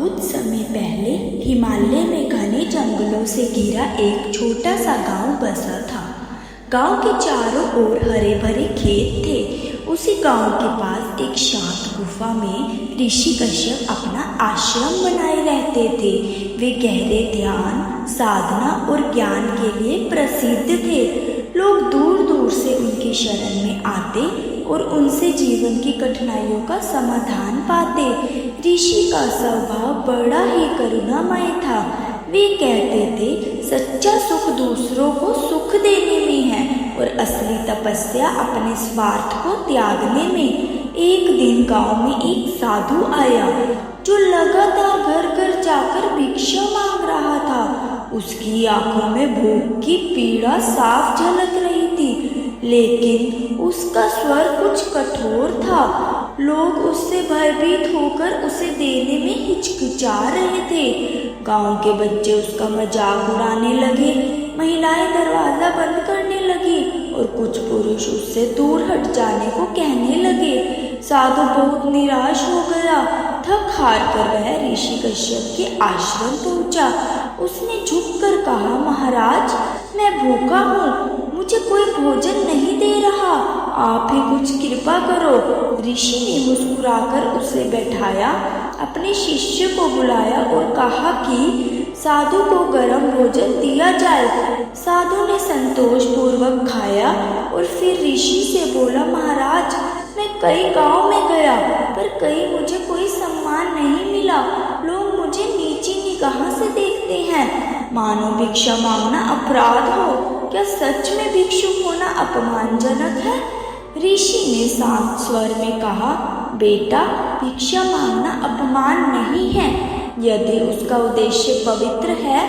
बहुत समय पहले हिमालय में घने जंगलों से घिरा एक छोटा सा गांव बसा था। गांव के चारों ओर हरे भरे खेत थे। उसी गांव के पास एक शांत गुफा में ऋषि कश्यप अपना आश्रम बनाए रहते थे। वे गहरे ध्यान, साधना और ज्ञान के लिए प्रसिद्ध थे। लोग दूर दूर से उनकी शरण में आते और उनसे जीवन की कठिनाइयों का समाधान पाते। ऋषि का स्वभाव बड़ा ही करुणामय था। वे कहते थे, सच्चा सुख दूसरों को सुख देने में है और असली तपस्या अपने स्वार्थ को त्यागने में। एक दिन गांव में एक साधु आया जो लगातार घर घर जाकर भिक्षा मांग रहा था। उसकी आंखों में भूख की पीड़ा साफ झलक रही थी, लेकिन उसका स्वर कुछ कठोर था। लोग उससे भयभीत होकर उसे देने में हिचकिचा रहे थे। गांव के बच्चे उसका मजाक उड़ाने लगे, महिलाएं दरवाजा बंद करने लगी और कुछ पुरुष उससे दूर हट जाने को कहने लगे। साधु बहुत निराश हो गया। थक हार कर वह ऋषि कश्यप के आश्रम पहुंचा। उसने झुककर कहा, महाराज, मैं भूखा हूँ, मुझे कोई भोजन नहीं दे रहा, आप ही कुछ कृपा करो। ऋषि ने मुस्कुराकर उसे बैठाया, अपने शिष्य को बुलाया और कहा कि साधु को गर्म भोजन दिया जाए। साधु ने संतोष पूर्वक खाया और फिर ऋषि से बोला, महाराज, मैं कई गांव में गया पर कहीं मुझे कोई सम्मान नहीं मिला। लोग मुझे नीची निगाह से देखते हैं, मानो भिक्षा मांगना अपराध हो। क्या सच में भिक्षुक होना अपमानजनक है? ऋषि ने शांत स्वर में कहा, बेटा, भिक्षा मांगना अपमान नहीं है यदि उसका उद्देश्य पवित्र है।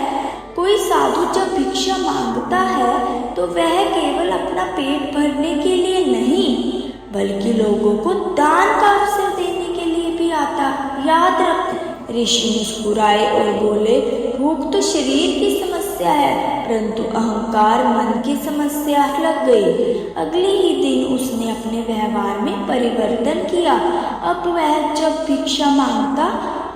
कोई साधु जब भिक्षा मांगता है तो वह केवल अपना पेट भरने के लिए नहीं बल्कि लोगों को दान का अवसर देने के लिए भी आता। याद रख। ऋषि मुस्कुराए और बोले, भूख तो शरीर की समस्या है, परंतु अहंकार मन की समस्या लग गई। अगले ही दिन उसने अपने व्यवहार में परिवर्तन किया। अब वह जब भिक्षा मांगता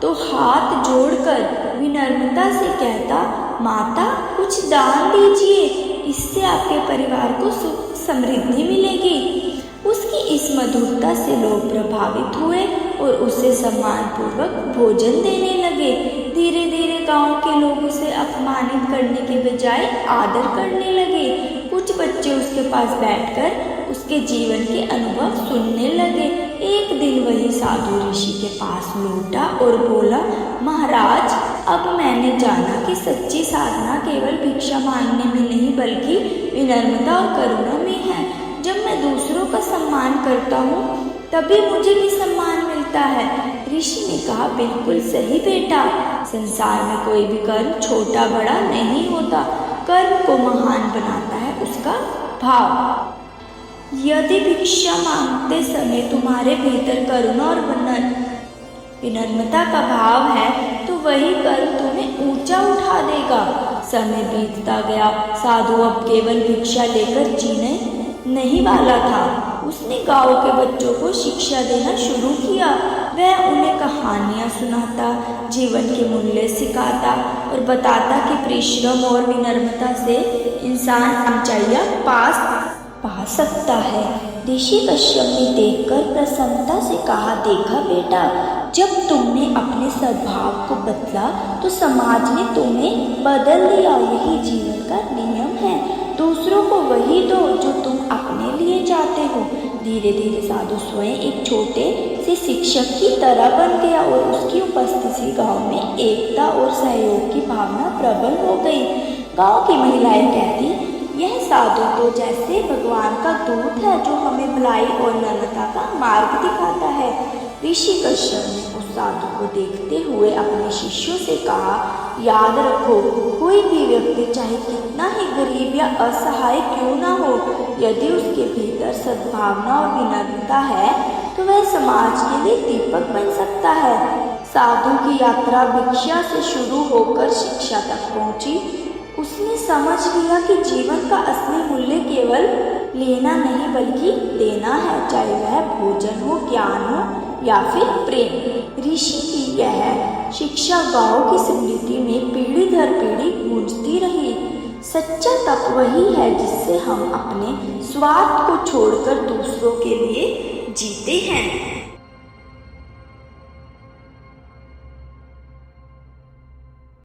तो हाथ जोड़कर विनम्रता से कहता, माता, कुछ दान दीजिए, इससे आपके परिवार को सुख समृद्धि मिलेगी। उसकी इस मधुरता से लोग प्रभावित हुए और उसे सम्मानपूर्वक भोजन देने लगे। धीरे धीरे गांव के लोग उसे अपमानित करने के बजाय आदर करने लगे। कुछ बच्चे उसके पास बैठकर उसके जीवन के अनुभव सुनने लगे। एक दिन वही साधु ऋषि के पास लौटा और बोला, महाराज, अब मैंने जाना कि सच्ची साधना केवल भिक्षा मांगने में नहीं बल्कि विनम्रता और करुणा में है। जब मैं दूसरों का सम्मान करता हूँ तभी मुझे भी सम्मान मिलता है। ऋषि ने कहा, बिल्कुल सही बेटा, संसार में कोई भी कर्म छोटा बड़ा नहीं होता, कर्म को महान बनाता है उसका भाव। यदि भिक्षा मांगते समय तुम्हारे भीतर करुणा और विनम्रता का भाव है तो वही कर्म तुम्हें ऊंचा उठा देगा। समय बीतता गया। साधु अब केवल भिक्षा लेकर जीने नहीं वाला था। उसने गांव के बच्चों को शिक्षा देना शुरू किया। वह उन्हें कहानियां सुनाता, जीवन के मूल्य सिखाता और बताता कि परिश्रम और विनम्रता से इंसान ऊंचाइयां पा सकता है। ऋषि कश्यप ने देखकर प्रसन्नता से कहा, देखा बेटा, जब तुमने अपने स्वभाव को बदला तो समाज ने तुम्हें बदल दिया। यही जीवन का नियम है। दूसरों को वही दो जो तुम अपने लिए चाहते हो। धीरे धीरे साधु स्वयं एक छोटे से शिक्षक की तरह बन गया और उसकी उपस्थिति से गांव में एकता और सहयोग की भावना प्रबल हो गई। गांव की महिलाएं कहती, यह साधु तो जैसे भगवान का दूत है जो हमें भलाई और नम्रता का मार्ग दिखाता है। ऋषि कश्यप ने उस साधु को देखते हुए अपने शिष्यों से कहा, याद रखो, कोई भी व्यक्ति चाहे कितना ही गरीब या असहाय क्यों ना हो, यदि उसके भीतर सद्भावना और विनम्रता है तो वह समाज के लिए दीपक बन सकता है। साधु की यात्रा भिक्षा से शुरू होकर शिक्षा तक पहुंची। उसने समझ लिया कि जीवन का असली मूल्य केवल लेना नहीं बल्कि देना है, चाहे वह भोजन हो, ज्ञान हो या फिर प्रेम। ऋषि की यह शिक्षा गांव की स्मृति में पीढ़ी दर पीढ़ी गूंजती रही। सच्चा तप वही है जिससे हम अपने स्वार्थ को छोड़कर दूसरों के लिए जीते हैं।